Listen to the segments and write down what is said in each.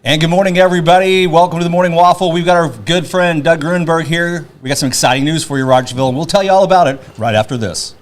And good morning, everybody. Welcome to the Morning Waffle. We've got our good friend Doug Gruenberg here. We got some exciting news for you, Rogersville, and we'll tell you all about it right after this.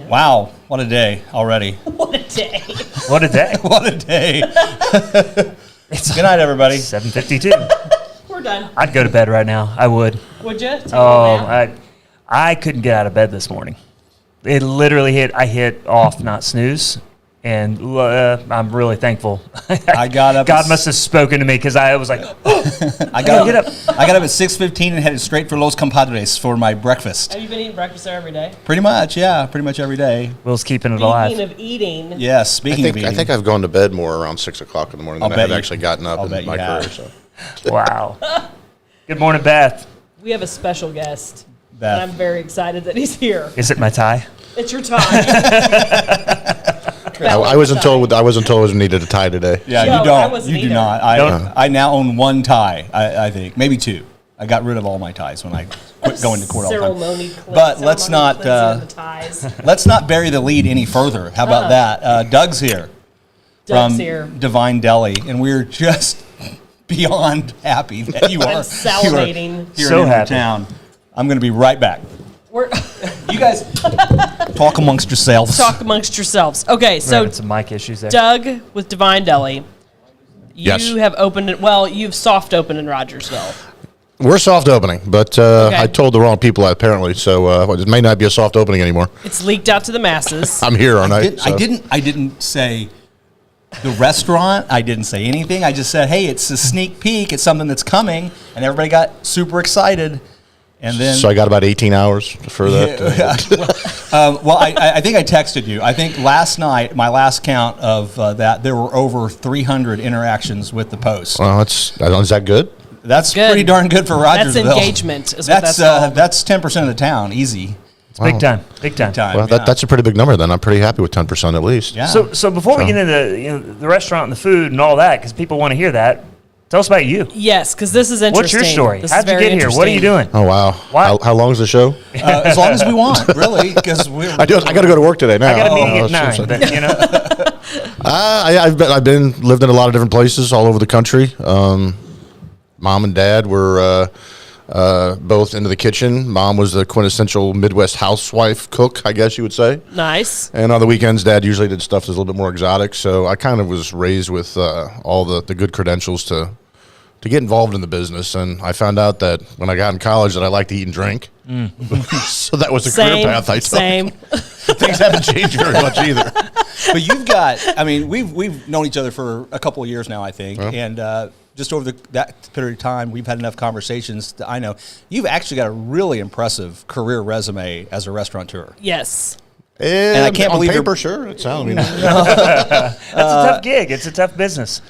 Wow, what a day already. What a day. What a day. What a day. Good night, everybody. 7:52. We're done. I'd go to bed right now. I would. Would you? I couldn't get out of bed this morning. It literally I hit off, not snooze. And I'm really thankful. I got up. God must have spoken to me because I was like, I got up at 6:15 and headed straight for Los Compadres for my breakfast. Have you been eating breakfast there every day? Pretty much, yeah. Pretty much every day. Will's keeping it alive. Speaking of eating. Yes, speaking of eating. I think I've gone to bed more around 6 o'clock in the morning than I have actually gotten up in my career. So. Wow. Good morning, Beth. We have a special guest. Beth. And I'm very excited that he's here. Is it my tie? It's your time. I wasn't told I was needed a tie today. Yeah, No, you don't. I wasn't You do either. not. I now own one tie, I think. Maybe two. I got rid of all my ties when I quit going to court all the time. But let's not bury the lead any further. How about that? Doug's here. Doug's from here. D'vine Deli, and we're just beyond happy that you are salivating. here So in happy. town. I'm going to be right back. We're You guys talk amongst yourselves. talk amongst yourselves. Okay, So so some mic issues there. Doug with D'vine Deli. You Yes. have opened it. Well, you've soft opened in Rogersville. We're soft opening, but I told the wrong people apparently, so it may not be a soft opening anymore. It's leaked out to the masses. I'm here, aren't I? I didn't say the restaurant. I didn't say anything. I just said, hey, it's a sneak peek. It's something that's coming, and everybody got super excited. And then, So I got about 18 hours for that. well, I think I texted you. I think last night, my last count of that, there were over 300 interactions with the post. Well, is that good? That's Good. pretty darn good for Rogersville. That's engagement. Is what that's called. That's 10% of the town, easy. It's big time. Big time. Well, that's a pretty big number then. I'm pretty happy with 10% at least. Yeah. So before we get into the restaurant and the food and all that, because people want to hear that, tell us about you. Yes, because this is What's interesting. your story? This How'd is you very get here? What are you interesting. doing? Oh, wow. Why? How long is the show? As long as we want, really, because we're. I got to go to work today now. I got a meeting at 9, so- but you know. I've lived in a lot of different places all over the country. Mom and Dad were both into the kitchen. Mom was the quintessential Midwest housewife cook, I guess you would say. Nice. And on the weekends, Dad usually did stuff that's a little bit more exotic. So I kind of was raised with all the good credentials to get involved in the business. And I found out that when I got in college that I liked to eat and drink. So that was the career path I took. Same. Things haven't changed very much either. But you've got. I mean, we've known each other for a couple of years now, I think, and. Just over that period of time, we've had enough conversations that I know you've actually got a really impressive career resume as a restaurateur. Yes. And I can't on believe paper, sure. It sounds. That's a tough gig. It's a tough business.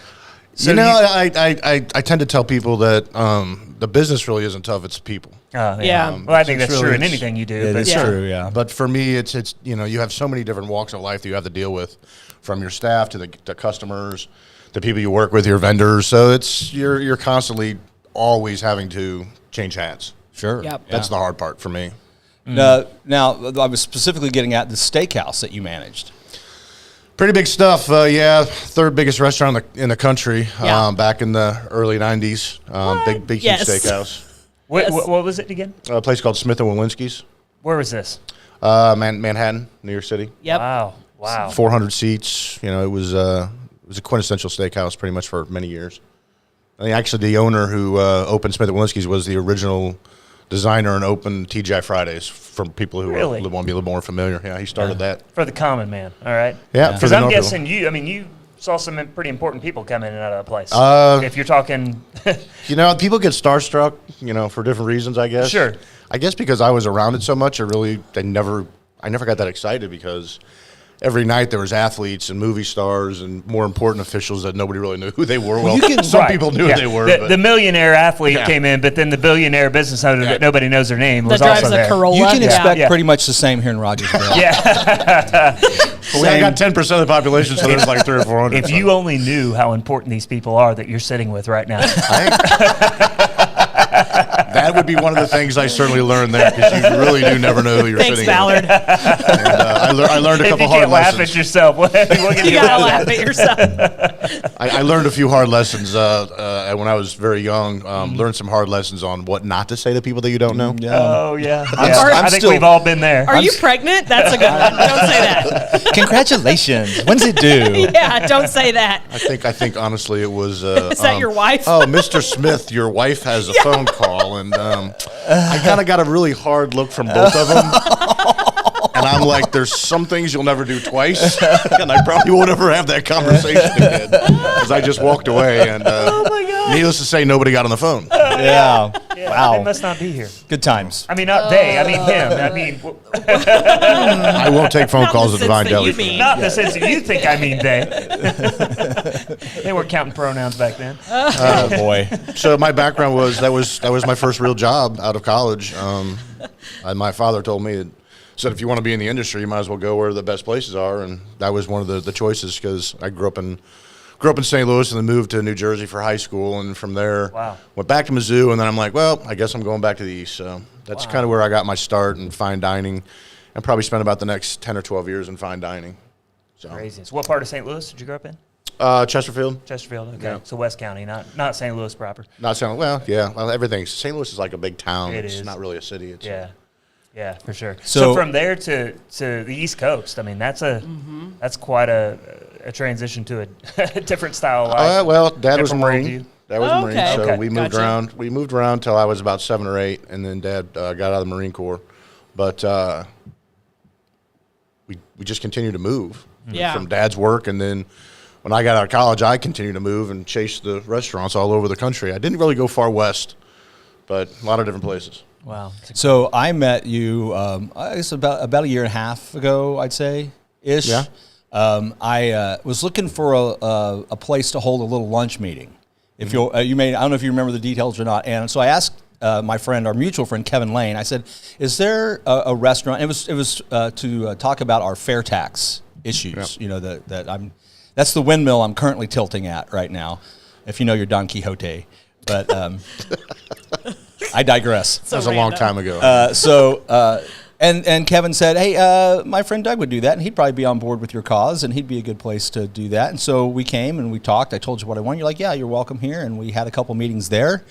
So I tend to tell people that the business really isn't tough. It's people. Yeah. Well, I think it's that's really- true in anything you do. It but is true, yeah. But for me, it's you have so many different walks of life that you have to deal with, from your staff to the customers, the people you work with, your vendors. So you're constantly always having to change hats. Sure. Yep. That's the hard part for me. Now, I was specifically getting at the steakhouse that you managed. Pretty big stuff. Third biggest restaurant in the country. Yeah. Back in the early '90s. Big huge Yes. steakhouse. What, Yes. what was it again? A place called Smith and Walensky's. Where was this? Manhattan, New York City. Yep. Wow. 400 seats. It was a quintessential steakhouse pretty much for many years. I think actually the owner who opened Smith and Walensky's was the original designer and opened TGI Fridays, for people who Really? want to be a little more familiar. Yeah, he started that. For the common man, all right? Yeah, for Because the I'm Northville. guessing you saw some pretty important people come in and out of that place. If you're talking... People get starstruck, for different reasons, I guess. Sure. I guess because I was around it so much, I never got that excited, because every night there was athletes and movie stars and more important officials that nobody really knew who they were. Well, some Right. people knew Yeah. who they were. The millionaire athlete Yeah. came in, but then the billionaire business owner that nobody knows their name That was drives also a there. Corolla. You can Yeah. expect Yeah. pretty much the same here in Rogersville. Yeah. I got 10% of the population, so there's like 300 or 400. If you only knew how important these people are that you're sitting with right now. That would be one of the things I certainly learned there, because you really do never know who you're Thanks, sitting Ballard. with. And, I learned a If couple you hard can't laugh lessons. at yourself, we'll get You you gotta laugh at yourself. I learned a few hard lessons when I was very young. Learned some hard lessons on what not to say to people that you don't know. Oh, yeah. I'm I think still- we've all been there. Are you pregnant? That's a good one. Don't say that. Congratulations. When's it due? Yeah, don't say that. I think honestly it was. Is that your wife? Oh, Mr. Smith, your wife has a phone call, and I kind of got a really hard look from both of them. And I'm like, there's some things you'll never do twice, and I probably won't ever have that conversation again, because I just walked away, and needless to say, nobody got on the phone. Yeah. Yeah, Wow. They must not be here. Good times. I mean, not they. I mean him. I mean, I won't take phone Not calls in at the D'vine sense that Deli. you for mean. that. not in the sense that you think I mean they. They weren't counting pronouns back then. Oh, boy. So my background was that was my first real job out of college. And my father told me, said, if you want to be in the industry, you might as well go where the best places are, and that was one of the choices, because I grew up in St. Louis and then moved to New Jersey for high school, and from there went back to Mizzou, and then I'm like, well, I guess I'm going back to the East. So that's kind of where I got my start in fine dining, and probably spent about the next 10 or 12 years in fine dining. So Crazy. So what part of St. Louis did you grow up in? Chesterfield. Chesterfield. Okay. Yeah. So West County, not St. Louis proper. Not sound well, yeah. Well, everything. St. Louis is like a big town. It It's is. not really a city. It's Yeah, for sure. So- So from there to the East Coast, I mean, that's quite a transition to a different style of life. well, Dad was a Different Marine. worldview. Dad was a Marine, Okay. so Okay. we moved Gotcha. around. We moved around till I was about 7 or 8, and then Dad got out of the Marine Corps. But we just continued to move Yeah. from Dad's work, and then when I got out of college, I continued to move and chase the restaurants all over the country. I didn't really go far west, but a lot of different places. Wow. So I met you, I guess about a year and a half ago, I'd say, ish. Yeah. I was looking for a place to hold a little lunch meeting. If you I don't know if you remember the details or not. And so I asked my friend, our mutual friend Kevin Lane. I said, "Is there a restaurant?" It was to talk about our fair tax issues. You know that's the windmill I'm currently tilting at right now. If you know your Don Quixote, but I digress. That was a long time ago. And Kevin said, hey, my friend Doug would do that, and he'd probably be on board with your cause, and he'd be a good place to do that. And so we came and we talked. I told you what I wanted. You're like, yeah, you're welcome here. And we had a couple meetings there.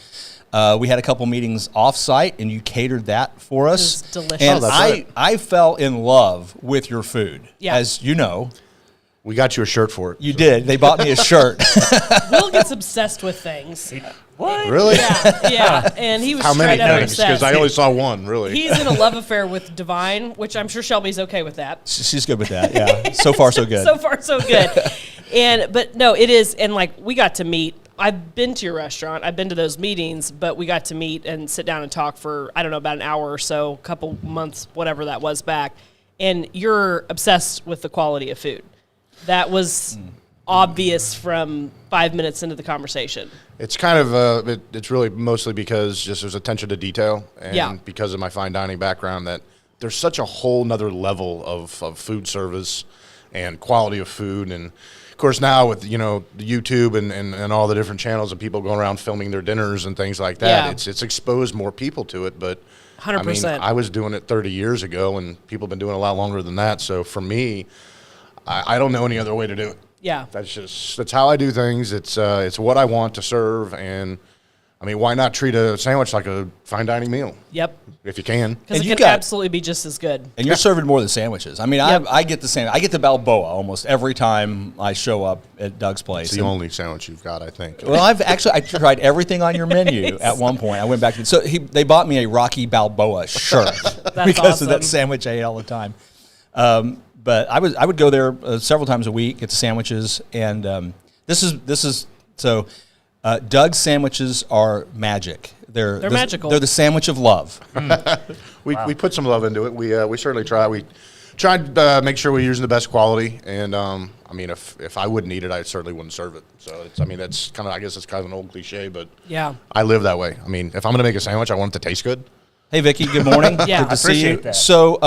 We had a couple meetings off-site, and you catered that for us. It was delicious. And Oh, that's right. I fell in love with your food. Yeah. As you know, We got you a shirt for it. you did. They bought me a shirt. Will gets obsessed with things. What? Really? Yeah, and he was How many straight up things? obsessed. Because I only saw one, really. He's in a love affair with D'vine, which I'm sure Shelby's okay with that. She's good with that. Yeah. So far, so good. So far, so good. But no, it is, and like we got to meet. I've been to your restaurant. I've been to those meetings, but we got to meet and sit down and talk for, I don't know, about an hour or so, a couple months, whatever that was back. And you're obsessed with the quality of food. That was obvious from 5 minutes into the conversation? It's kind of it's really mostly because just there's attention to detail, and because of my fine dining background, that there's such a whole nother level of food service and quality of food. And of course now with, you know, YouTube and all the different channels and people going around filming their dinners and things like that, it's exposed more people to it. But 100%. I mean, I was doing it 30 years ago, and people have been doing it a lot longer than that. So for me, I don't know any other way to do it. Yeah. That's how I do things. It's what I want to serve, and I mean, why not treat a sandwich like a fine dining meal? Yep. If you can. Because it can absolutely be just as good. And you're serving more than sandwiches. I mean, I get the same. I get the Balboa almost every time I show up at Doug's place. It's the only sandwich you've got, I think. Well, I tried everything on your menu at one point. I went back to they bought me a Rocky Balboa shirt because of that sandwich I ate all the time. But I would go there several times a week, get the sandwiches, and this is so. Doug's sandwiches are magic. They're magical. They're the sandwich of love. We put some love into it. We certainly try. We tried to make sure we're using the best quality. And I mean, if I wouldn't eat it, I certainly wouldn't serve it. So that's kind of, I guess it's kind of an old cliche, but yeah, I live that way. I mean, if I'm going to make a sandwich, I want it to taste good. Hey, Vicki, good morning. Yeah, good to see you. That. So,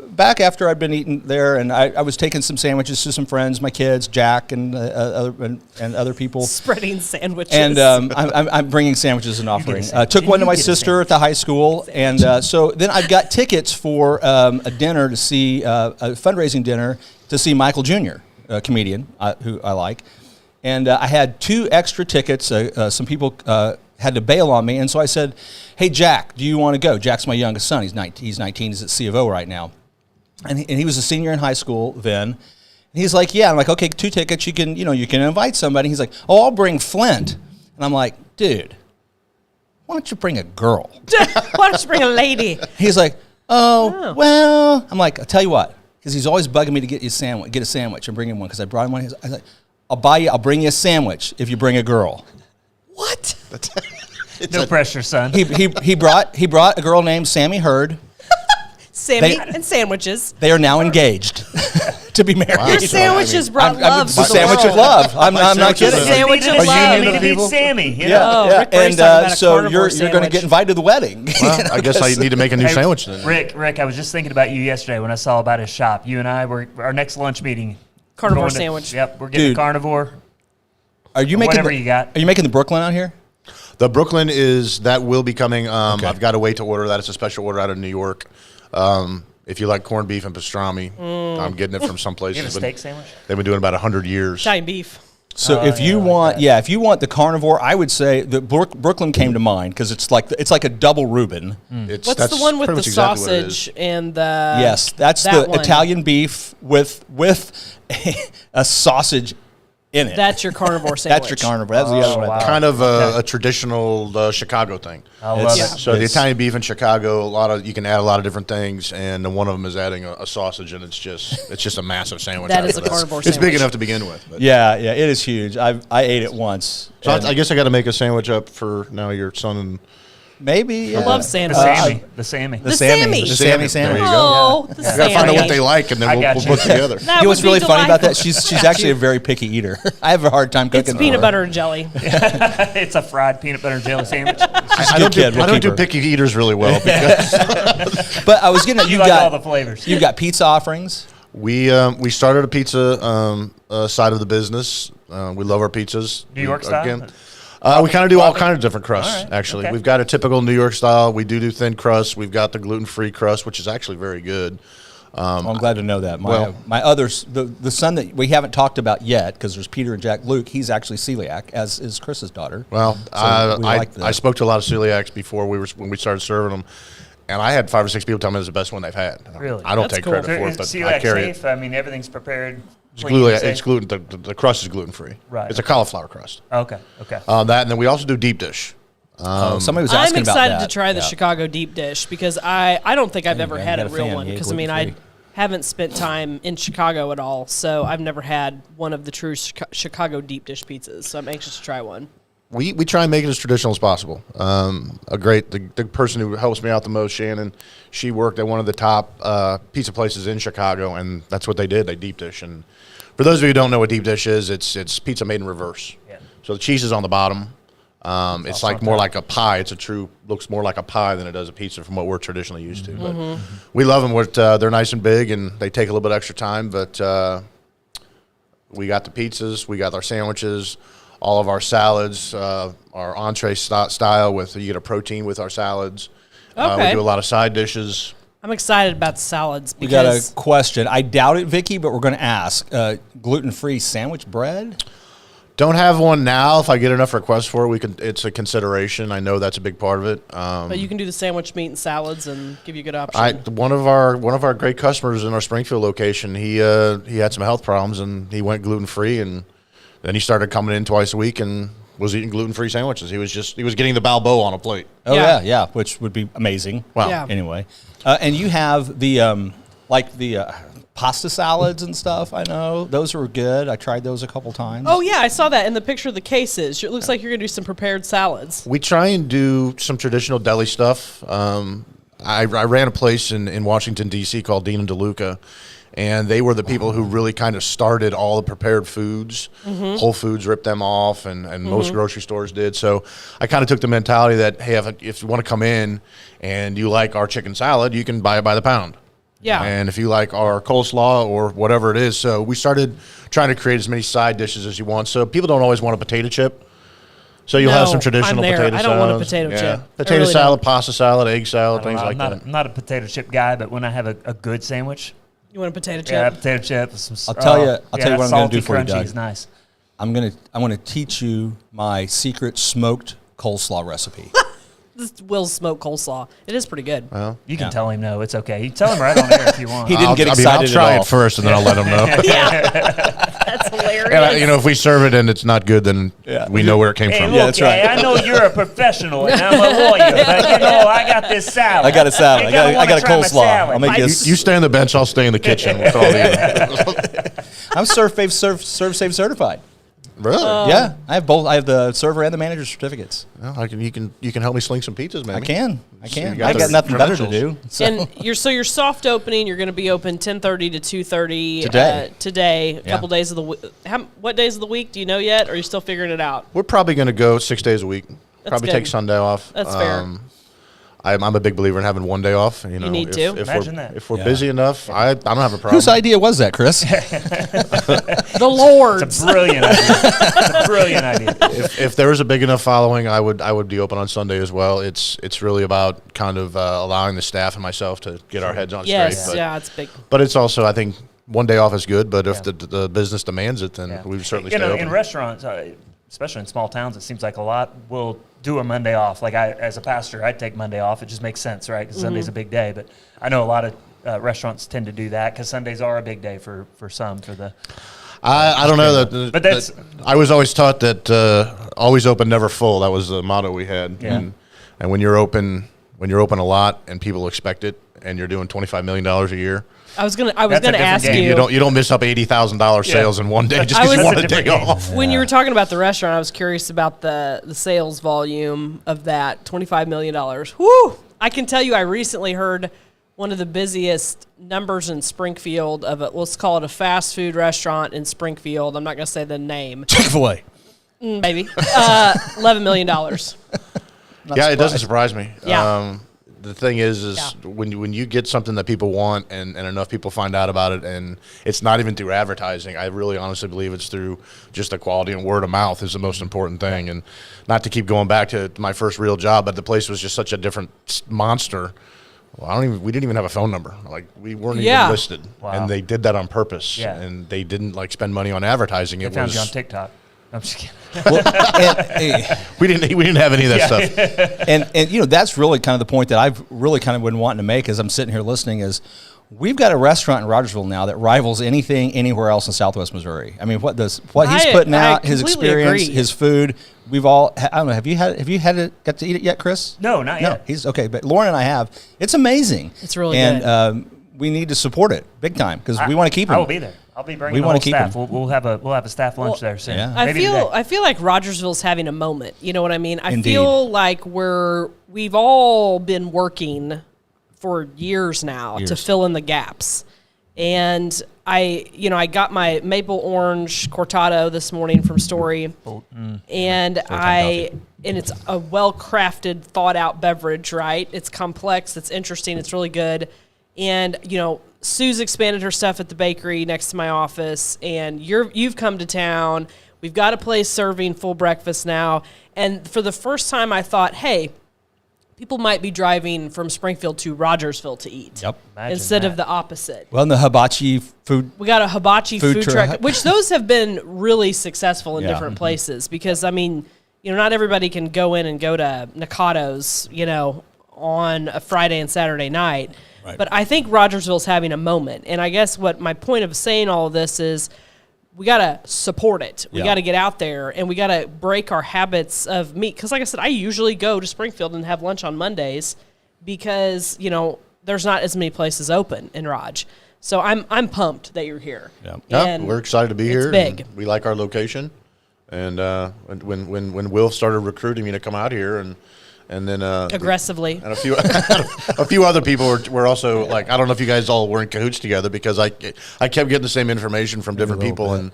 back after I'd been eating there, and I was taking some sandwiches to some friends, my kids, Jack, and other people. Spreading sandwiches. And I'm bringing sandwiches as an offering. Took one to my sister at the high school, and so then I've got tickets for a dinner to see a fundraising dinner to see Michael Jr., a comedian who I like, and I had 2 extra tickets. Some people had to bail on me, and so I said, "Hey, Jack, do you want to go?" Jack's my youngest son. He's 19. He's at C of O right now, and he was a senior in high school then. And he's like, "Yeah." I'm like, "Okay, 2 tickets. You can invite somebody." He's like, "Oh, I'll bring Flint," and I'm like, "Dude, why don't you bring a girl? Why don't you bring a lady?" He's like, "Oh, well." I'm like, "I'll tell you what," because he's always bugging me to get a sandwich and bring him one because I brought him one. I was like, I'll bring you a sandwich if you bring a girl. What? No pressure, son. He brought a girl named Sammy Hurd. Sammy and sandwiches. They are now engaged to be married. Your sandwiches brought love to the sandwich world. of love. I'm not kidding. Sandwich of A love. union to meet Sammy. You know? Yeah, Rick Barry's and talking about a so carnivore you're going to get sandwich. invited to the wedding. Well, I guess I need to make a new sandwich then. Rick, I was just thinking about you yesterday when I saw about his shop. You and I were our next lunch meeting. Carnivore sandwich. Yep, we're getting Dude. a carnivore. Are you making whatever you got? Are you making the Brooklyn out here? The Brooklyn that will be coming. I've got to wait to order that. It's a special order out of New York. If you like corned beef and pastrami, I'm getting it from some places. You have a steak sandwich? They've been doing it about 100 years. Italian beef. So if you want the carnivore, I would say the Brooklyn came to mind because it's like a double Reuben. What's the one with the sausage and the? Yes, that's that the one. Italian beef with a sausage in it. That's your carnivore sandwich. That's your carnivore. That's the other one. wow. Kind of a traditional Chicago thing. I love It's- it. So the Italian beef in Chicago, you can add a lot of different things, and one of them is adding a sausage, and it's just a massive sandwich. That out is of a it. carnivore It's big sandwich. enough to begin with. But. Yeah, it is huge. I ate it once. So and I guess I got to make a sandwich up for now your son and. maybe I love The sandwich. Sammy. the Sammy Sammy. sandwich. There you go. Oh, the I got to find out what Sammy. they like, and I then got we'll you. put together. That You know what's would be really funny about that? delightful. She's actually a very picky eater. I have a hard time cooking. It's for peanut her. butter and jelly. It's a fried peanut butter and jelly sandwich. I don't kid. do, We'll I don't keep do her. picky eaters really well because But I was getting at You you like got all the flavors. You've got pizza offerings. we started a pizza side of the business. We love our pizzas. New York style? We kind of do all kinds of different crusts, All right, actually. okay. We've got a typical New York style. We do thin crust. We've got the gluten-free crust, which is actually very good. Well, I'm glad to know that. well- My others, the son that we haven't talked about yet, because there's Peter and Jack Luke. He's actually celiac, as is Chris's daughter. Well, So we like that. I spoke to a lot of celiacs before when we started serving them, and I had 5 or 6 people tell me it was the best one they've had. Really? I don't That's take cool. credit So for it, is but I celiac carry it. safe? I mean, everything's prepared. It's clean, gluten. safe? It's gluten. The crust is gluten-free. Right. It's a cauliflower crust. Okay. That, and then we also do deep dish. Somebody was I'm asking about excited that. to try the Yeah. Chicago deep dish because I don't think I've ever man, had you a got a real fan. one Yeah, because I mean I gluten-free. haven't spent time in Chicago at all, so I've never had one of the true Chicago deep dish pizzas. So I'm anxious to try one. We try and make it as traditional as possible. The person who helps me out the most, Shannon, she worked at one of the top pizza places in Chicago, and that's what they did. They deep dish, and For those of you who don't know what deep dish is, it's pizza made in reverse. Yeah. So the cheese is on the bottom. It's like more like a pie. Looks more like a pie than it does a pizza from what we're traditionally used to. But we love them. They're nice and big, and they take a little bit extra time. But we got the pizzas, we got our sandwiches, all of our salads, our entree style with you get a protein with our salads. Okay. We do a lot of side dishes. I'm excited about the salads We got a because question. I doubt it, Vicky, but we're going to ask. Gluten-free sandwich bread? Don't have one now. If I get enough requests for it, it's a consideration. I know that's a big part of it. but you can do the sandwich meat and salads and give you a good option. One of our great customers in our Springfield location, he had some health problems and he went gluten-free, and then he started coming in twice a week and was eating gluten-free sandwiches. He was getting the Balboa on a plate. Oh, Yeah. yeah, which would be amazing. Wow. Yeah. Anyway. And you have the pasta salads and stuff, I know. Those were good. I tried those a couple times. Oh, yeah, I saw that in the picture of the cases. It looks like you're going to do some prepared salads. We try and do some traditional deli stuff. I ran a place in Washington, D.C. called Dean and DeLuca, and they were the people who really kind of started all the prepared foods. Whole Foods ripped them off, and most grocery stores did. So I kind of took the mentality that, hey, if you want to come in and you like our chicken salad, you can buy it by the pound. Yeah. And if you like our coleslaw or whatever it is. So we started trying to create as many side dishes as you want. So people don't always want a potato chip. So you'll have No, some traditional I'm there. potato I salad. don't want a potato chip. I Potato really salad, don't. pasta salad, egg salad, things like I'm that. not a potato chip guy, but when I have a good sandwich, You want a potato chip? yeah, potato chip. With some, I'll tell you what I'm gonna salty, do for you, crunchy Doug. is nice. I'm gonna teach you my secret smoked coleslaw recipe. This Will's smoked coleslaw. It is pretty good. You can Yeah. tell him no, it's okay. You can tell him right on air if you want. He didn't get excited I'll at try all. it first, and then I'll let them know. Yeah. That's hilarious. And if we serve it and it's not good, then we know where it came Hey, from. look, that's right. I know you're a professional and I'm a lawyer, but I got this salad. I got a salad. You're I gonna got wanna a try my coleslaw. salad. I'll make You, this. you stay on the bench, I'll stay in the kitchen with all the. I'm Serve Safe certified. Really? Yeah, I have both. I have the server and the manager certificates. Well, you can help me sling some pizzas, man. I can. you I got got the nothing better to credentials. do. So. And your soft opening, you're going to be open 10:30 to 2:30 Today. Today, a Yeah. couple days of the week. What days of the week do you know yet? Or are you still figuring it out? We're probably going to go 6 days a week. Probably good. take Sunday off. That's fair. I'm a big believer in having one day off. You know, need if, to. If Imagine we're, that. If we're Yeah. busy enough, I don't have a problem. Whose idea was that, Chris? The Lord's. It's a brilliant idea. It's a brilliant idea. If there is a big enough following, I would be open on Sunday as well. It's really about kind of allowing the staff and myself to get our heads on Yes, straight. yeah, it's big. But it's also, I think, one day off is good. But if the business demands it, then Yeah. we would certainly You stay know, open. in restaurants, especially in small towns, it seems like a lot will do a Monday off. Like as a pastor, I'd take Monday off. It just makes sense, right? Because Sunday's a big day. But I know a lot of restaurants tend to do that because Sundays are a big day for some. For the I don't know that. But that's- I was always taught that always open, never full. That was the motto we had. Yeah. And when you're open a lot and people expect it, and you're doing $25 million a year, I was gonna That's a different ask game. you. you don't miss up $80,000 sales in one day just I because you was- want a That's a day different off. When you were talking about the restaurant, I was curious about the sales volume of that $25 million. Whoo! I can tell you, I recently heard one of the busiest numbers in Springfield of a, let's call it a fast food restaurant in Springfield. I'm not going to say the name, Chick-fil-A. maybe. $11 million. Yeah, it doesn't surprise me. Yeah. The thing is Yeah. when you get something that people want and enough people find out about it, and it's not even through advertising. I really honestly believe it's through just the quality and word of mouth is the most important thing. And not to keep going back to my first real job, but the place was just such a different monster. Well, we didn't even have a phone number. Like we weren't Yeah. even listed, Wow. and they did that on purpose. Yeah. And they didn't spend money on advertising. they It found was you on TikTok. I'm just kidding. Well, and, we didn't have any of that stuff. and you know, that's really kind of the point that I've really kind of been wanting to make as I'm sitting here listening is we've got a restaurant in Rogersville now that rivals anything anywhere else in Southwest Missouri. I mean, what he's putting I out, his completely experience, agree. his food. We've all, I don't know, have you had it, got to eat it yet, Chris? No, not No, yet. he's okay, but Lauren and I have. It's amazing. It's really and, good. we need to support it big time because we want to keep him. I will be there. I'll be bringing We the wanna whole keep staff. him. We'll have a staff lunch there soon. Yeah. I Maybe feel today. like Rogersville's having a moment. You know what I mean? I Indeed. feel like we've all been working for years now to Years. fill in the gaps. And I got my maple orange cortado this morning from Story, and it's a well-crafted, thought-out beverage, right? It's complex, it's interesting, it's really good. And, Sue's expanded her stuff at the bakery next to my office, and you've come to town. We've got a place serving full breakfast now. And for the first time, I thought, hey, people might be driving from Springfield to Rogersville to eat. Yep. Instead of the opposite. Well, and the hibachi food. We got a hibachi food truck, which those have been really successful in different places because, not everybody can go in and go to Nakado's, on a Friday and Saturday night. Right. But I think Rogersville's having a moment. And I guess what my point of saying all of this is we got to support it. We got to get out there, and we got to break our habits of meat. Because like I said, I usually go to Springfield and have lunch on Mondays because, there's not as many places open in Raj. So I'm pumped that you're here. Yeah, we're excited to be here. It's big. We like our location. And when Will started recruiting me to come out here and then aggressively, and a few other people were also like, I don't know if you guys all were in cahoots together because I kept getting the same information from different people, and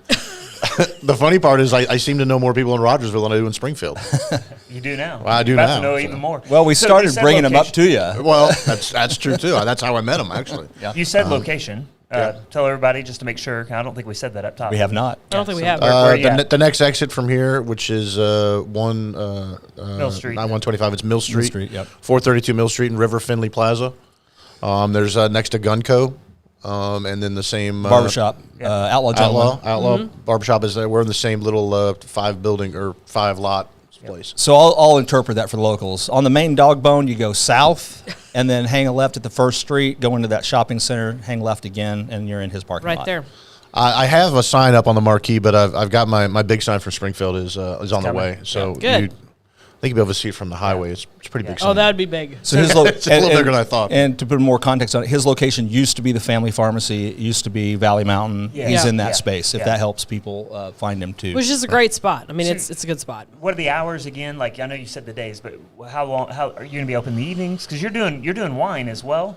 the funny part is I seem to know more people in Rogersville than I do in Springfield. You do now. Well, I do About now. to know even more. Well, we started bringing them up to you. Well, that's true too. That's how I met him actually. Yeah. You said location. Tell everybody just to make sure. I don't think we said that up top. We have not. I don't think we have. The next exit from here, which is Mill Street. Not 125. It's Mill Street. 432 Mill Street in River Finley Plaza. There's next to Gunco, and then the same barbershop. Outlaw barbershop is there. We're in the same little 5 lot place. So I'll interpret that for the locals. On the main dog bone, you go south, and then hang a left at the first street, go into that shopping center, hang left again, and you're in his parking lot. Right there. I have a sign up on the marquee, but I've got my big sign for Springfield is on the way. So Good. I think you'll be able to see it from the highway. It's pretty big sign. Oh, that would be big. So his it's a little bigger than I thought. And to put more context on it, his location used to be the family pharmacy. It used to be Valley Mountain. Yeah. He's in that Yeah. space. If that helps people find him too. Which is a great spot. I mean, it's a good spot. What are the hours again? Like I know you said the days, but how long? How are you going to be open in the evenings? Because you're doing wine as well.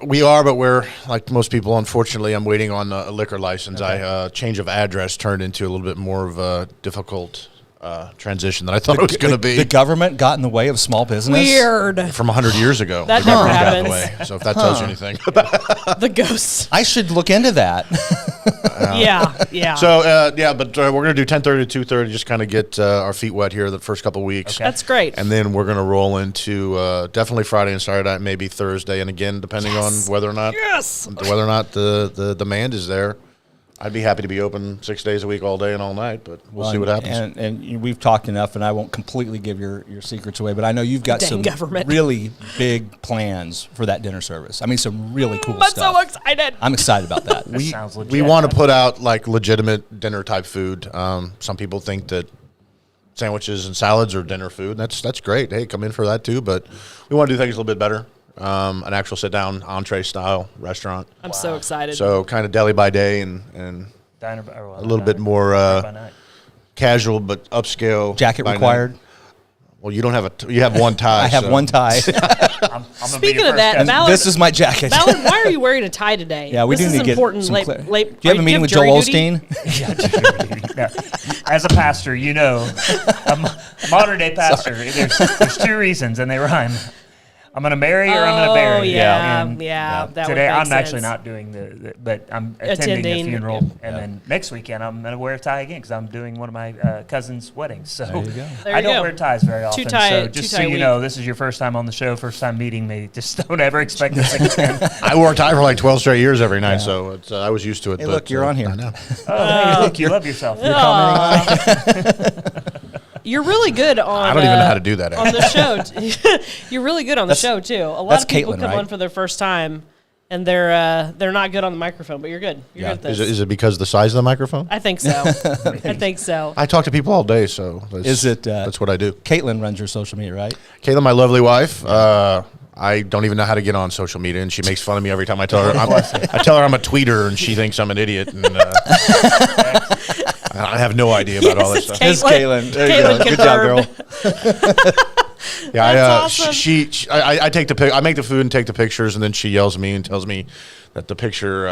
We are, but we're like most people. Unfortunately, I'm waiting on a liquor license. Okay. Change of address turned into a little bit more of a difficult transition than I thought it was going to be. The government got in the way of small business. Weird. From 100 years ago. That the never government got in the happens. way. So if that tells you anything. The ghosts. I should look into that. Yeah. So, but we're going to do 10:30 to 2:30, just kind of get our feet wet here the first couple of weeks. Okay. That's great. And then we're going to roll into definitely Friday and Saturday night, maybe Thursday. And again, depending on whether or not the demand is there. I'd be happy to be open 6 days a week, all day and all night, but we'll see what happens. And we've talked enough, and I won't completely give your secrets away, but I know you've got some government. really big plans for that dinner service. I mean, some really cool I'm stuff. so excited. I'm excited about that. Sounds legit. We want to put out like legitimate dinner type food. Some people think that sandwiches and salads are dinner food. That's great. Hey, come in for that too. But we want to do things a little bit better. An actual sit down entree style restaurant. I'm so excited. So kind of deli by day and Diner, a little bit more casual but upscale. Jacket required. Night. Well, you don't have you have one tie. I have one tie. I'm Speaking of that, and this is my jacket. Ballard, why are you wearing a tie today? Yeah, we this do need to get important. some Do do you have a meeting with Joel Osteen? As a pastor, a modern day pastor, there's two reasons, and they rhyme. I'm going to marry or I'm going to bury. Yeah. That today, would make I'm actually sense. not doing but I'm attending the funeral. And then next weekend, I'm going to wear a tie again because I'm doing one of my cousin's weddings. So there you go. I don't wear ties very often. So just so you know, week. this is your first time on the show, first time meeting me. Just don't ever expect this again. I wore a tie for like 12 straight years every night, so it's, I was used to it. Hey, look, you're on here. I know. Hey, look, you love yourself. You're commenting. You're really good on. I don't even know how to do that. On the show. You're really good on the show too. A lot of people Caitlin, come right? on for their first time, and they're not good on the microphone, but you're good. You're good at this. Is it because of the size of the microphone? I think so. I think so. I talk to people all day, so that's what I do. Caitlin runs your social media, right? Caitlin, my lovely wife. I don't even know how to get on social media, and she makes fun of me every time I tell her. I tell her I'm a tweeter, and she thinks I'm an idiot. And I have no idea about all this stuff. It's Caitlin. There you go. Caitlin Good job, girl. Yeah, That's awesome. I take the I make the food and take the pictures, and then she yells at me and tells me that the picture,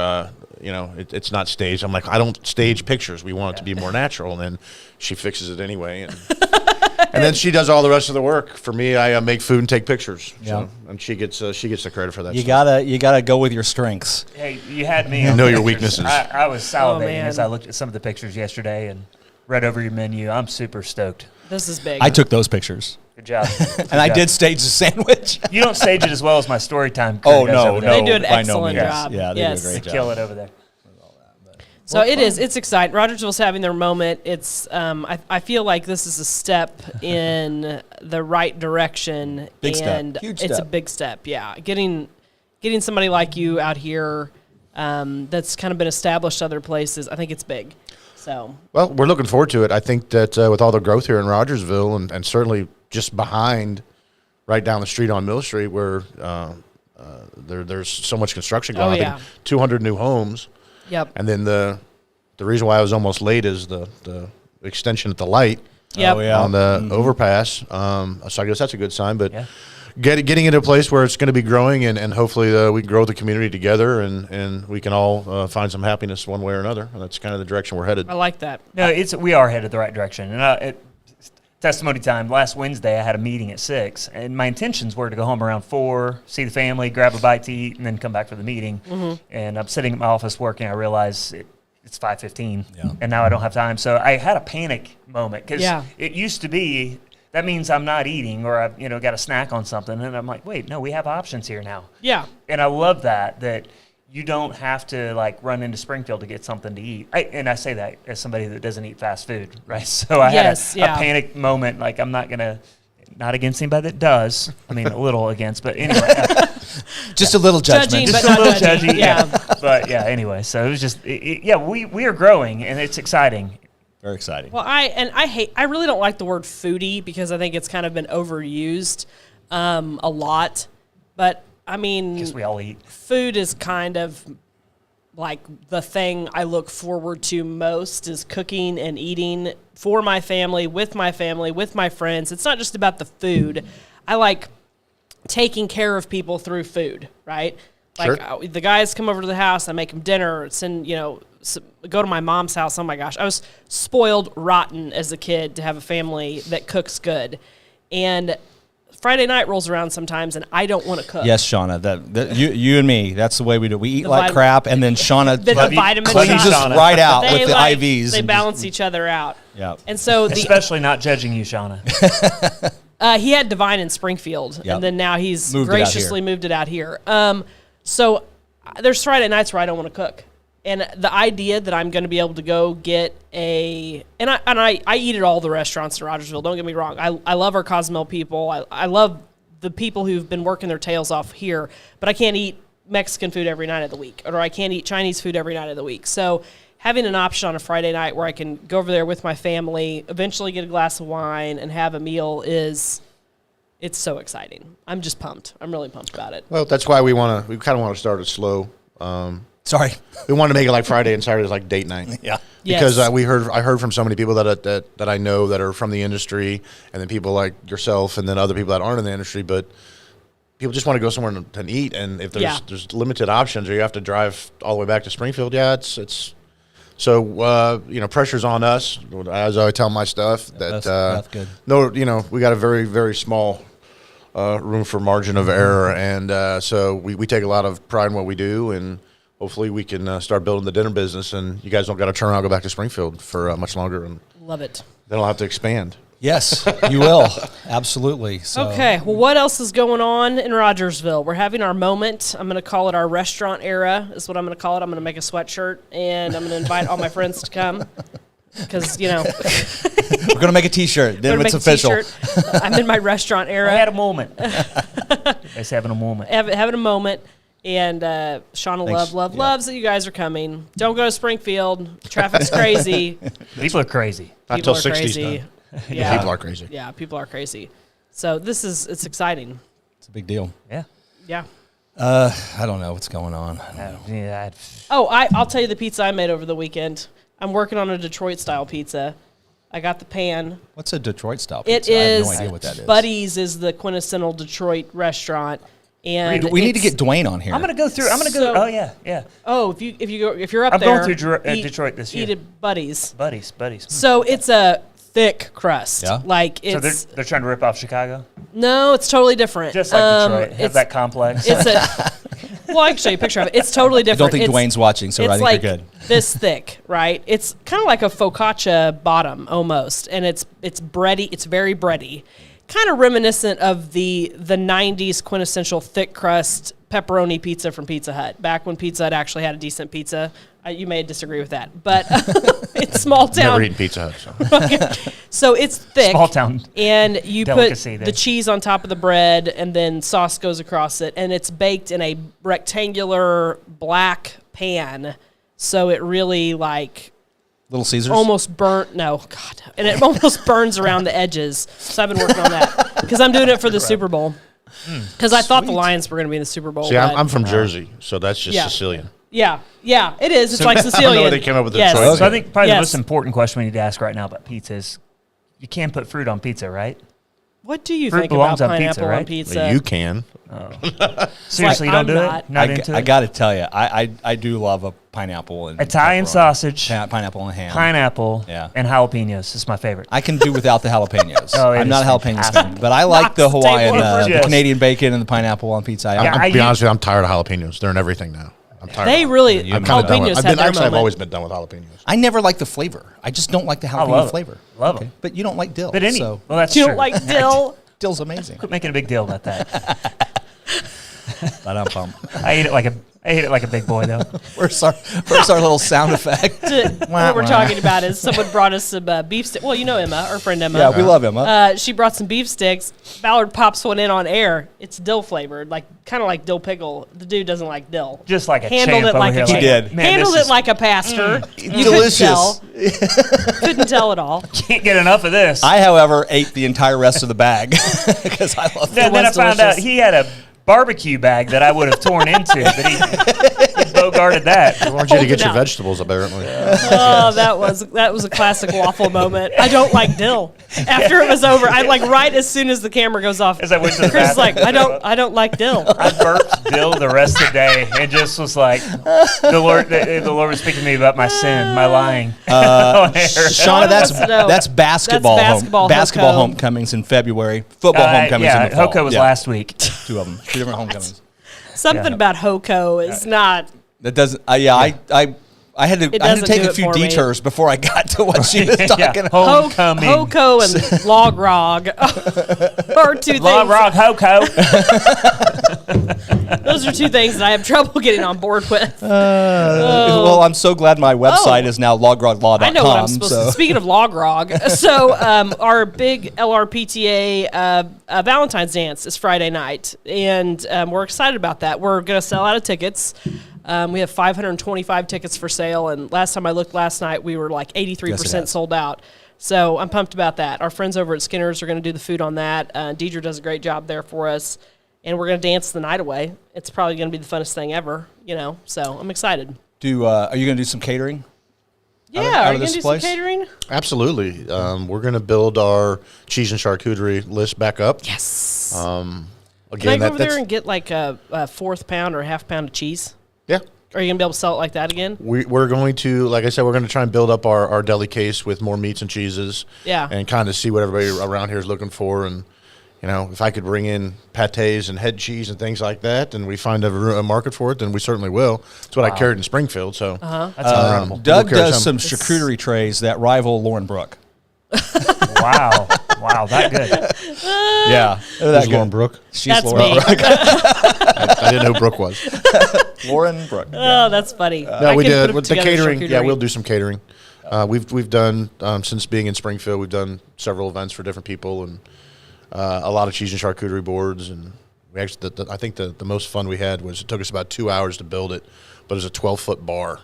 it's not staged. I'm like, I don't stage pictures. We want it to be more natural, and then she fixes it anyway, and then she does all the rest of the work for me. I make food and take pictures, and she gets the credit for that. You gotta go with your strengths. Hey, you had me. You on know the your pictures. weaknesses. I was salivating man. as I looked at some of the pictures yesterday and read over your menu. I'm super stoked. This is big. I took those pictures. Good job. And I did stage the sandwich. You don't stage it as well as my story time crew Oh, does no, over no. there. They do an by no excellent means. job. Yeah, they Yes. do a great They job. kill it over there. So it's exciting. Rogersville's having their moment. It's I feel like this is a step in the right direction. Big step. And Huge it's a step. big step, yeah. Getting somebody like you out here that's kind of been established other places, I think it's big. So Well, we're looking forward to it. I think that with all the growth here in Rogersville, and certainly just behind, right down the street on Mill Street, where there's so much construction going on. I think 200 new homes. Yep. And then the reason why I was almost late is the extension at the light Yep. Oh, yeah. on the overpass. So I guess that's a good sign. But Yeah. getting into a place where it's going to be growing, and hopefully we can grow the community together, and we can all find some happiness one way or another. And that's kind of the direction we're headed. I like that. No, we are headed the right direction. And testimony time, last Wednesday I had a meeting at 6, and my intentions were to go home around 4, see the family, grab a bite to eat, and then come back for the meeting. And I'm sitting at my office working. I realize it's 5:15, and now I don't have time. So I had a panic moment because it used to be that means I'm not eating, or I've got a snack on something, and I'm like, wait, no, we have options here now. Yeah. And I love that you don't have to like run into Springfield to get something to eat. And I say that as somebody that doesn't eat fast food, right? So I had a panic moment. Like, I'm not against anybody that does. I mean, a little against, but anyway. Just a little judgment. Judging, Just but a not little judging. judgy. Yeah. But yeah, anyway. So it was just, we are growing, and it's exciting. Very exciting. Well, I really don't like the word foodie because I think it's kind of been overused a lot. But I mean, Because we all eat. food is kind of like the thing I look forward to most is cooking and eating for my family, with my friends. It's not just about the food. I like taking care of people through food, right? Like the guys come over to the house, I make them dinner, go to my mom's house. Oh my gosh, I was spoiled rotten as a kid to have a family that cooks good. And Friday night rolls around sometimes, and I don't want to cook. Yes, Shauna. That you and me. That's the way we do. We eat The like crap, and then Shauna the vitamin cleans shots. us right out They, with the like, IVs. They and balance each other out. Yeah. And so Especially not judging you, Shauna. he had D'vine in Springfield, Yep. and then now he's Moved it out graciously moved it out here. So there's Friday nights where I don't want to cook. And the idea that I'm going to be able to go get I eat at all the restaurants in Rogersville. Don't get me wrong. I love our Cozumel people. I love the people who've been working their tails off here, but I can't eat Mexican food every night of the week, or I can't eat Chinese food every night of the week. So having an option on a Friday night where I can go over there with my family, eventually get a glass of wine and have a meal it's so exciting. I'm just pumped. I'm really pumped about it. Well, that's why we kind of want to start it slow. Sorry. We want to make it like Friday and Saturday is like date night. Yeah. Because Yes. I heard from so many people that I know that are from the industry, and then people like yourself, and then other people that aren't in the industry, but people just want to go somewhere and eat. And if there's limited options, or you have to drive all the way back to Springfield, it's so pressure's on us. As I tell my stuff, That's good. no, we got a very, very small room for margin of error, and so we take a lot of pride in what we do, and hopefully we can start building the dinner business, and you guys don't got to turn around and go back to Springfield for much longer, and Love it. then I'll have to expand. Yes, you will. Absolutely. So, Okay, well, what else is going on in Rogersville? We're having our moment. I'm going to call it our restaurant era is what I'm going to call it. I'm going to make a sweatshirt, and I'm going to invite all my friends to come because, we're going to make a T-shirt. Then it's official. I'm in my restaurant era. I had a moment. It's having a moment. Having a moment. And Shauna loves that you guys are coming. Don't go to Springfield. Traffic's crazy. People are crazy. Not People till are 60's crazy. done. Yeah. People are crazy. Yeah, people are crazy. So it's exciting. It's a big deal. Yeah. Yeah. I don't know what's going on. Yeah. Oh, I'll tell you the pizza I made over the weekend. I'm working on a Detroit-style pizza. I got the pan. What's a Detroit style It pizza? I have is. no idea what that is. Buddy's is the quintessential Detroit restaurant. And We need to get D'vine on here. I'm gonna go through. So- Oh yeah. Oh, if you're up I'm there, going through Detroit this year. Eat at Buddy's. Buddies. So it's a thick crust. Yeah. Like So it's they're trying to rip off Chicago, no, it's totally different. just like Detroit. Have It's that complex. it's a. Well, I can show you a picture of it. It's totally I different. don't think It's- Dwayne's watching, so I it's think like you're good. this thick, right? It's kind of like a focaccia bottom almost, and it's bready. It's very bready, kind of reminiscent of the '90s quintessential thick crust pepperoni pizza from Pizza Hut. Back when Pizza Hut actually had a decent pizza. You may disagree with that, but it's small town. Never eaten Pizza Hut. So. So it's thick. Small town And you put delicacy there. the cheese on top of the bread, and then sauce goes across it, and it's baked in a rectangular black pan. So it really like Little Caesars. almost burnt. No, God, and it almost burns around the edges. So I've been working on that because I'm doing it for the Super Bowl. Because I thought the Lions were going to be in the Super Bowl. See, but- I'm from Jersey, so that's just Yeah. Sicilian. Yeah, it is. It's So- like I don't know Sicilian. where they came up with the yes. choice. So I think probably Yes. the most important question we need to ask right now about pizza is, you can't put fruit on pizza, right? What do you Fruit think about belongs on pineapple pizza, on right? pizza? Well, you can. Seriously, you I'm don't do not. it? Not into it? I got to tell you, I do love a pineapple and Italian pepperoni. sausage, Pineapple and ham. pineapple, Yeah. and jalapenos is my favorite. I can do without the jalapenos. Oh, it I'm not is a jalapeno fantastic. fan, but I like Knocks the the Hawaiian, table over. the Yes. Canadian bacon and the pineapple on pizza. Yeah, I'm I be use- honest with you, I'm tired of jalapenos. They're in everything now. I'm tired. They of them. really I'm I'm kinda done with- jalapenos I've had been their actually I've moment. always been done with jalapenos. I never like the flavor. I just don't like the love jalapeno it. flavor. Love 'em. But you don't like dill. But so well, that's You true. don't like dill? dill's amazing. Quit making a big deal about that. Ba-dum-bum. I ate it like a big boy though. Where's our little sound effect? What we're talking about is someone brought us some beef sticks. Well, you know Emma, our friend Emma. Yeah, we love Emma. She brought some beef sticks. Ballard pops one in on air. It's dill flavored, like kind of like dill pickle. The dude doesn't like dill. Just like a Handled champ it like over a here. champ. He did. Man, Handled this it is- like a pastor. You delicious. Couldn't tell at all. Can't get enough of this. I, however, ate the entire rest of the bag because I love then I was found out delicious. he had a barbecue bag that I would have torn into, but he bogarted that. I want you to Hold get it your out. vegetables, apparently. Oh, that was a classic waffle moment. I don't like dill. After it was over, I like right as soon as the camera goes off. As I went to the Chris is like, bathroom. I don't like dill. I burped dill the rest of the day and just was like, the Lord was speaking to me about my sin, my lying. On air. Shauna, that's wants to know. that's basketball. That's basketball Basketball Hoko. homecomings in February. Football homecomings yeah, in the fall. Hoko was Yeah, last week. 2 of them. 2 different homecomings. Something Yeah. about Hoko is not. That doesn't. I had to doesn't take do a it few for me. detours before I got to what she was Yeah, talking about. homecoming. Hoko and log rog are two Log things. Rock Hoko. Those are two things that I have trouble getting on board with. Well, I'm so glad my website is now logroglawlaw.com. I know what I'm supposed so. to. Speaking of log rog, so our big LRPTA Valentine's dance is Friday night, and we're excited about that. We're going to sell out of tickets. We have 525 tickets for sale, and last time I looked last night, we were like 83% Yes, it has. sold out. So I'm pumped about that. Our friends over at Skinner's are going to do the food on that. Deidre does a great job there for us, and we're going to dance the night away. It's probably going to be the funnest thing ever, so I'm excited. Are you going to do some catering? Yeah, out are of you going to this do place? some catering? Absolutely. We're going to build our cheese and charcuterie list back up. Yes. Again, Can I go over that's there and get like a fourth pound or a half pound of cheese? yeah. Are you going to be able to sell it like that again? We're going to, like I said, we're going to try and build up our deli case with more meats and cheeses. Yeah. And kind of see what everybody around here is looking for. And, if I could bring in pates and head cheese and things like that, and we find a market for it, then we certainly will. That's what I carried in Springfield. So That's incredible. Doug We'll carry does some some. charcuterie trays that rival Lauren Brooke. Wow, that good. Yeah. Who's Lauren Brooke? She's That's Lauren me. Brooke. I didn't know who Brooke was. Lauren Brooke. Oh, that's funny. No, we could did put with the together catering. Yeah, charcuterie. we'll do some catering. We've done since being in Springfield. We've done several events for different people and a lot of cheese and charcuterie boards. And we actually, I think the most fun we had was it took us about 2 hours to build it, but it was a 12-foot bar,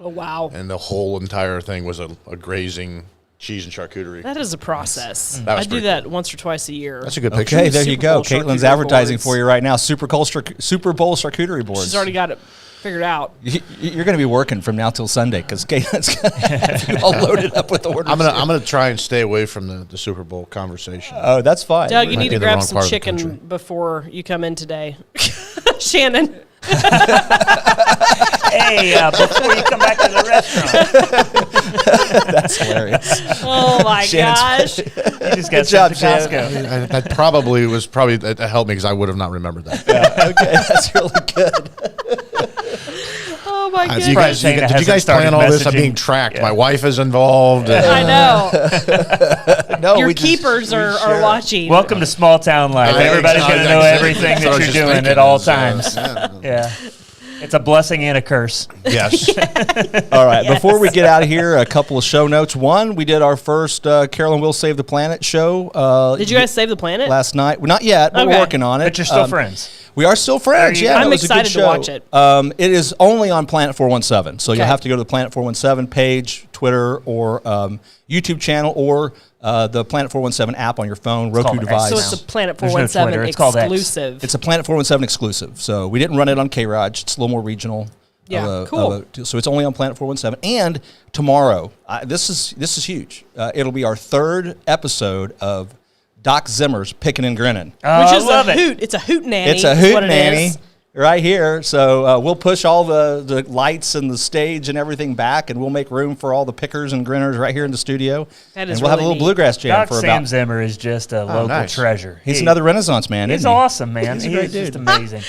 Oh, wow. and the whole entire thing was a grazing cheese and charcuterie. That is a process. That was I do pretty that once or twice a year. That's a good picture. Okay, there you Super go. Bowl Caitlin's charcuterie advertising boards. for you right now. Super Bowl charcuterie boards. She's already got it figured out. You're going to be working from now till Sunday because Caitlin's going to have you all loaded up with orders. I'm gonna try and stay away from the Super Bowl conversation. Oh, that's fine. Doug, you Might need be to the grab wrong some part of the chicken country. before you come in today. Shannon. Hey, before you come back to the restaurant, That's hilarious. Oh my Shannon's- gosh. you just got Good job, sent to Shannon. Costco. That probably that helped me because I would have not remembered that. Okay, that's really good. Oh my goodness. You guys, Shana did you hasn't guys plan started all this? I'm messaging. being tracked. Yeah. My wife is involved. I know. No, Your we just- keepers we are share. watching. Welcome to small town life. Yeah, Everybody's going to exactly. know That's everything what I that was you're just doing thinking at all is, times. yeah. Yeah. It's a blessing and a curse. Yes. All right, Yes. before we get out of here, a couple of show notes. One, we did our first Carolyn Will Save the Planet show. Did you guys save the planet? Last night? Well, not yet, but we're Okay. working on it. But you're still friends. We are still friends. There you Yeah, go. no, I'm it was a good excited to show. watch it. It is only on Planet 417, so you'll Okay. have to go to the Planet 417 page, Twitter, or YouTube channel, or the Planet 417 app on your phone, Roku called X device. So it's a Planet There's no 417 Twitter. It's called X. exclusive. It's a Planet 417 exclusive. So we didn't run it on K-Raj. It's a little more regional. Yeah, cool. So it's only on Planet 417. And tomorrow, this is huge. It'll be our third episode of Doc Zimmer's Pickin' and Grinnin'. Which I is love a it. hoot. It's a hoot nanny. It's a is hoot what it nanny is. right here. So we'll push all the lights and the stage and everything back, and we'll make room for all the pickers and grinners right here in the studio. That is and we'll have a really little neat. bluegrass jam Doc for Sam about. Zimmer is just a local nice. treasure. He's another Renaissance man. He's isn't he? awesome, man. He's a great just dude. amazing.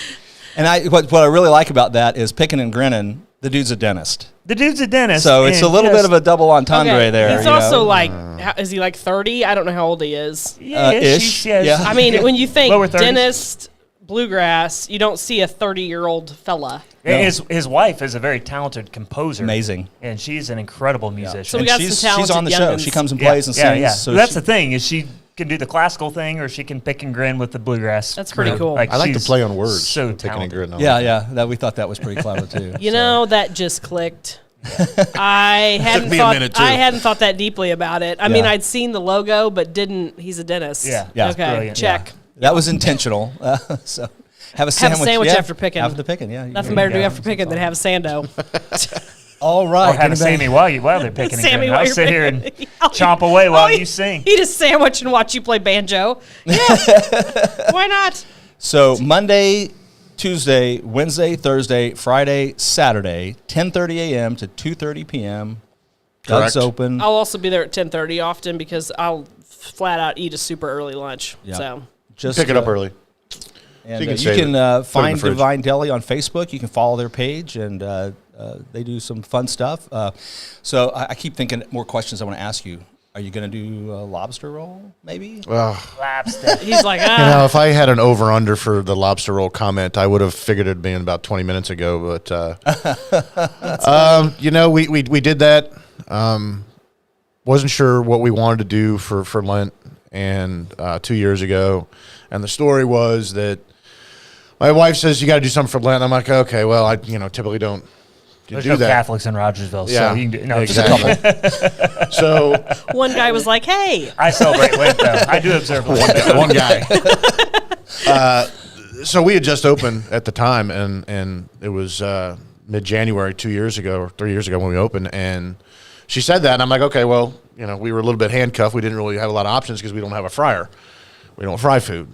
And what I really like about that is Pickin' and Grinnin'. The dude's a dentist, The dude's a dentist. so it's a and little bit just- of a double entendre Okay. there. He's you also know? like, is he like 30? I don't know how old he is. Yeah, ish, she's- yeah. I mean, when you think Lower 30s. dentist, bluegrass, you don't see a 30-year-old fella. No. His wife is a very talented composer. Amazing. And she's an incredible musician. So we And got she's some talented on the show. youngins. She comes and plays and sings. So That's she- the thing is she can do the classical thing or she can pick and grin with the bluegrass. That's pretty cool. I like to she's play on words. So Picking and talented. gritting. yeah. We thought that was pretty clever too. You know, that just clicked. I hadn't me a thought minute, too. I hadn't thought that deeply about it. I mean, Yeah. I'd seen the logo, but didn't. He's a dentist. Yeah. Yeah. Okay. Brilliant. Check. That was intentional. So have a sandwich. sandwich yeah. after picking. After the picking, yeah. Nothing You- better to do go. after picking than have sando. All right. Or have a anybody- Sammy while they're picking Sammy, and while grinning. I'll you're sit here and picking. I'll chomp eat- away while I'll you sing. Eat a sandwich and watch you play banjo. Yeah. Why not? So Monday, Tuesday, Wednesday, Thursday, Friday, Saturday, 10:30 a.m. to 2:30 p.m. Doug's Correct. open. I'll also be there at 10:30 often because I'll flat out eat a super early lunch. Yeah. So Just Pick it up early. And you you can can, save it. Put it in the find fridge. D'vine Deli on Facebook. You can follow their page, and they do some fun stuff. So I keep thinking more questions I want to ask you. Are you going to do a lobster roll, maybe? Well, Lobster. he's like, you know, ah. if I had an over/under for the lobster roll comment, I would have figured it'd been about 20 minutes ago. But you know, we did that. Wasn't sure what we wanted to do for Lent, and 2 years ago, and the story was that my wife says you got to do something for Lent. I'm like, okay, well, I typically don't There's do no that. Catholics in Rogersville, Yeah, so you can do no, just a couple. exactly. So One guy was like, hey. I celebrate Lent, though. I do observe Lent. one guy. So we had just opened at the time, and it was mid-January 2 years ago or 3 years ago when we opened, and she said that, and I'm like, okay, well, we were a little bit handcuffed. We didn't really have a lot of options because we don't have a fryer. We don't fry food.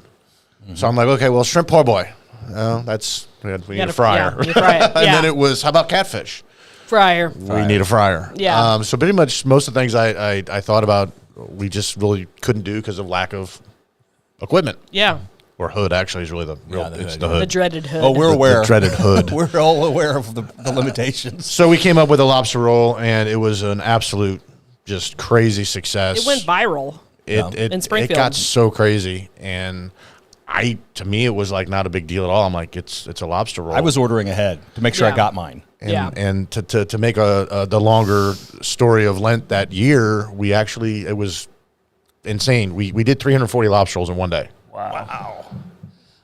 Mm-hmm. So I'm like, okay, well, shrimp po' boy. That's we need a fryer. Yeah, you fry it. And Yeah. then it was, how about catfish? Fryer. We need a fryer. Yeah. So pretty much most of the things I thought about, we just really couldn't do because of lack of equipment. Yeah. Or hood, actually, is really the real. Yeah, the it's hood, the yeah. hood. The dreaded hood. Oh, we're aware. The dreaded hood. We're all aware of the limitations. So we came up with a lobster roll, and it was an absolute just crazy success. It went viral. It In Springfield. It got so crazy, and to me, it was like not a big deal at all. I'm like, it's a lobster roll. I was ordering ahead to make sure Yeah. I got mine. And, Yeah. and to make the longer story of Lent that year, it was insane. We did 340 lobster rolls in one day. Wow.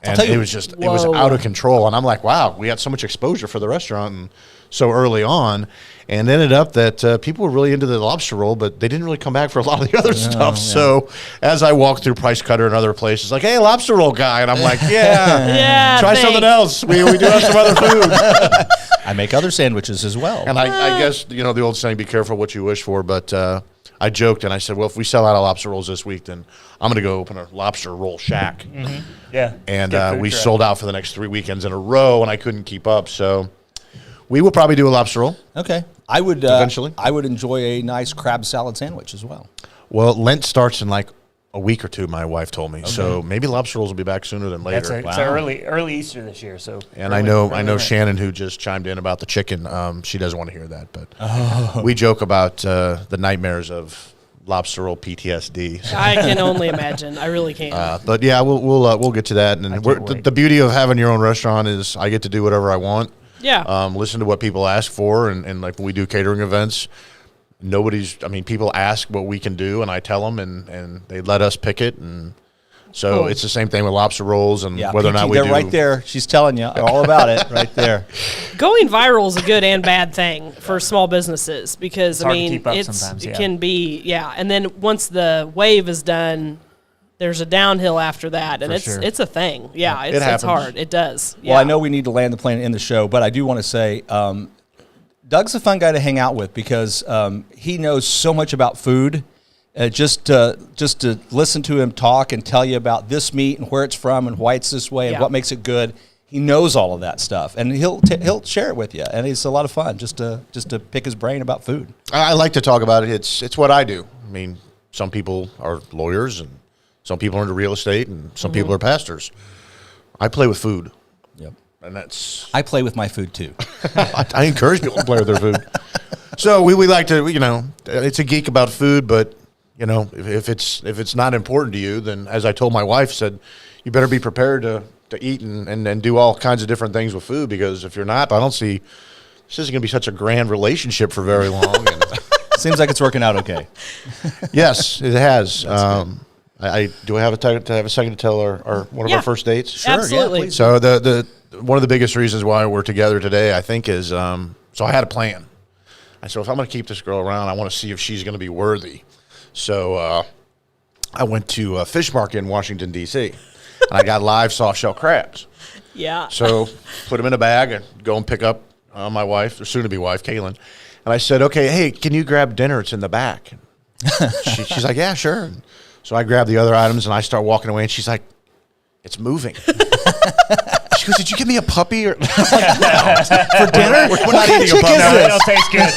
And it was just, it was out of control. And I'm like, wow, we had so much exposure for the restaurant and so early on. And it ended up that people were really into the lobster roll, but they didn't really come back for a lot of the other stuff. Yeah. So as I walked through Price Cutter and other places, like, hey, lobster roll guy. And I'm like, try something else. We do have some other food. I make other sandwiches as well. And I guess, the old saying, be careful what you wish for. But I joked and I said, well, if we sell out of lobster rolls this week, then I'm going to go open a lobster roll shack. Mm-hmm. Yeah. And we sold out for the next 3 weekends in a row, and I couldn't keep up. So we will probably do a lobster roll. Okay. I would eventually. I would enjoy a nice crab salad sandwich as well. Well, Lent starts in like a week or two, my wife told me. Okay. So maybe lobster rolls will be back sooner than later. It's early Easter this year. So and I know Shannon, who just chimed in about the chicken. She doesn't want to hear that, but we joke about the nightmares of lobster roll PTSD. I can only imagine. I really can. But yeah, we'll get to that. And the beauty of having your own restaurant is I get to do whatever I want. Yeah. Listen to what people ask for, and like when we do catering events, people ask what we can do, and I tell them, and they let us pick it, and so it's the same thing with lobster rolls, and whether or not we do. They're right there. She's telling you all about it right there. Going viral is a good and bad thing for small businesses because it can be and then once the wave is done, there's a downhill after that, and it's a thing. Yeah, it's hard. It does. Yeah. Well, I know we need to land the plane in the show, but I do want to say Doug's a fun guy to hang out with because he knows so much about food. Just to listen to him talk and tell you about this meat and where it's from and why it's this way and what makes it good. He knows all of that stuff, and he'll share it with you, and it's a lot of fun just to pick his brain about food. I like to talk about it. It's what I do. I mean, some people are lawyers and some people are into real estate, and some people are pastors. I play with food. Yep. And I play with my food, too. I encourage people to play with their food. So we like to, it's a geek about food, but, if it's not important to you, then as I told my wife, said, you better be prepared to eat and do all kinds of different things with food, because if you're not, I don't see, this isn't going to be such a grand relationship for very long. And seems like it's working out okay. Yes, it has. Do I have a second to tell our one of our first dates? Sure, absolutely. Yeah, so the one of the biggest reasons why we're together today, I think, is so I had a plan. I said, if I'm going to keep this girl around, I want to see if she's going to be worthy. So I went to a fish market in Washington, D.C., and I got live soft-shell crabs. Yeah. So put them in a bag and go and pick up my wife, or soon-to-be wife, Kaylin. And I said, okay, hey, can you grab dinner? It's in the back. She's like, yeah, sure. So I grab the other items, and I start walking away, and she's like, it's moving. She goes, did you give me a puppy or for dinner? We're not eating a puppy. No, it don't taste good.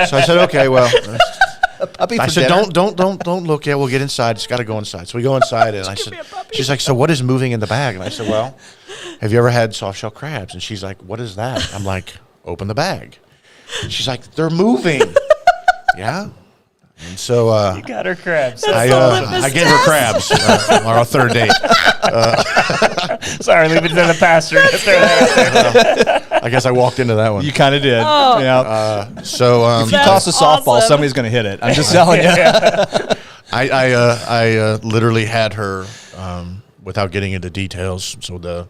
So I said, okay, well. A puppy I for said, dinner? don't look yet. We'll get inside. It's got to go inside. So we go inside, and I said, she's like, so what is moving in the bag? And I said, well, have you ever had soft-shell crabs? And she's like, what is that? I'm like, open the bag. And she's like, they're moving. Yeah. And so you got her crabs. I gave her crabs on our third date. Sorry, leave it to the pastor. I guess I walked into that one. You kind of did. Oh. Yeah. So if you toss a softball, somebody's going to hit it. I'm just telling you. I literally had her without getting into details. So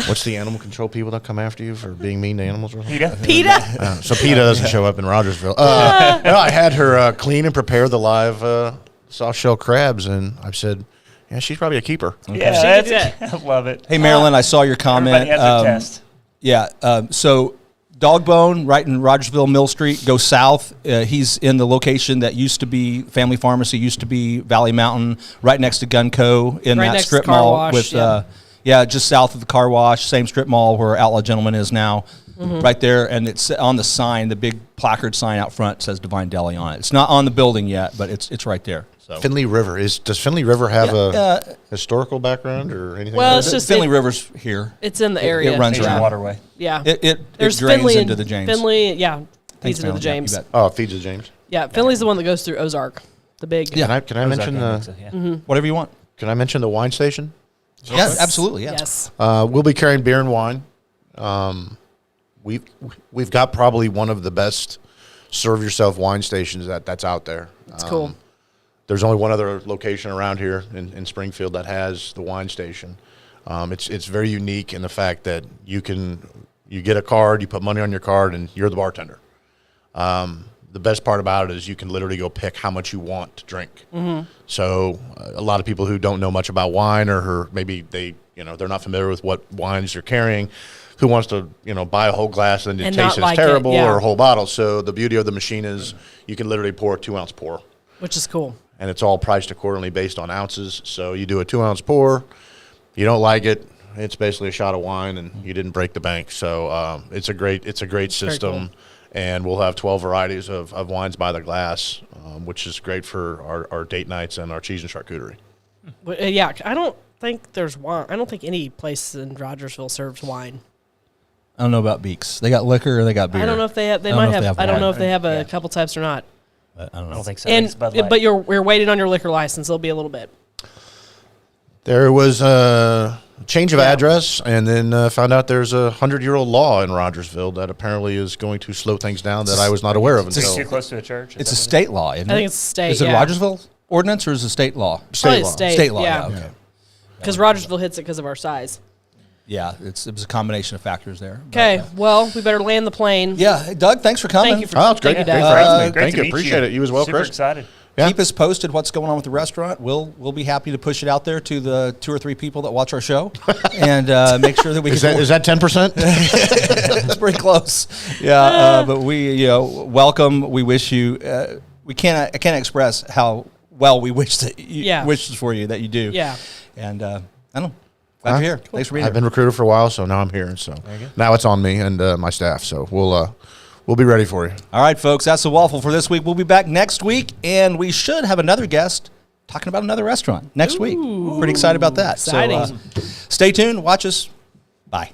what's the animal control people that come after you for being mean to animals? PETA? So PETA doesn't show up in Rogersville. No, I had her clean and prepare the live soft-shell crabs, and I said, yeah, she's probably a keeper. Okay. Yeah, I love it. Hey, Marilyn, I saw your comment. Everybody has their test. Yeah, so Dog Bone, right in Rogersville, Mill Street, go south. He's in the location that used to be Family Pharmacy, used to be Valley Mountain, right next to Gunco in right that strip mall with just south of the car wash, same strip mall where Outlaw Gentleman is now, right there. And it's on the sign, the big placard sign out front says D'vine Deli on it. It's not on the building yet, but it's right there. So. Finley River does Finley River have a historical background or anything? Well, it's just Finley River's here. It's in the area. It runs around waterway. Yeah, it there's drains Finley into the James. Finley, feeds Thanks, into the James. Oh, it feeds the James. Yeah, Finley's the one that goes through Ozark, the big. Yeah. Can I mention whatever you want? Can I mention the wine station? Yes. Yeah, absolutely. Yeah. Yes. We'll be carrying beer and wine. We've got probably one of the best serve yourself wine stations that's out there. It's cool. There's only one other location around here in Springfield that has the wine station. It's very unique in the fact that you get a card, you put money on your card, and you're the bartender. The best part about it is you can literally go pick how much you want to drink. Mm-hmm. So a lot of people who don't know much about wine, or maybe they're not familiar with what wines you're carrying, who wants to buy a whole glass and it tastes terrible, or a whole bottle. So the beauty of the machine is you can literally pour a 2-ounce pour, which is cool. And it's all priced accordingly based on ounces. So you do a 2-ounce pour, you don't like it, it's basically a shot of wine, and you didn't break the bank. So it's a great system. Cool. And we'll have 12 varieties of wines by the glass, which is great for our date nights and our cheese and charcuterie. Yeah, I don't think there's wine. I don't think any place in Rogersville serves wine. I don't know about Beaks. They got liquor or they got beer. I don't know if they have. They might have. I don't know if they have a couple types or not. But I don't know. I don't think so. And but we're waiting on your liquor license. It'll be a little bit. There was a change of address, and then found out there's a 100-year-old law in Rogersville that apparently is going to slow things down that I was not aware of until. Too close to a church? It's a state law, isn't it? I think it's a state. Is it a Rogersville ordinance or is it a state law? State law. State law. Yeah. Okay. Because Rogersville hits it because of our size. Yeah, it was a combination of factors there. Okay, well, we better land the plane. Yeah, hey, Doug, thanks for coming. Thank you for Oh, it's great. Thank Great you, for Doug. having me. Great Thank to you. meet Appreciate it. You as well, Super Chris. excited. Yeah. Keep us posted what's going on with the restaurant. We'll be happy to push it out there to the 2 or 3 people that watch our show, and make sure that we Is that 10%? It's pretty close. Yeah, but we welcome. We wish you. I can't express how well we wish that wishes for you that you do. Yeah. And I don't know. Glad you're here. Cool. Thanks for being here. I've been recruited for a while, so now I'm here. So now it's on me and my staff. So we'll be ready for you. All right, folks. That's the waffle for this week. We'll be back next week, and we should have another guest talking about another restaurant next week. Pretty excited about that. Exciting. So stay tuned. Watch us. Bye.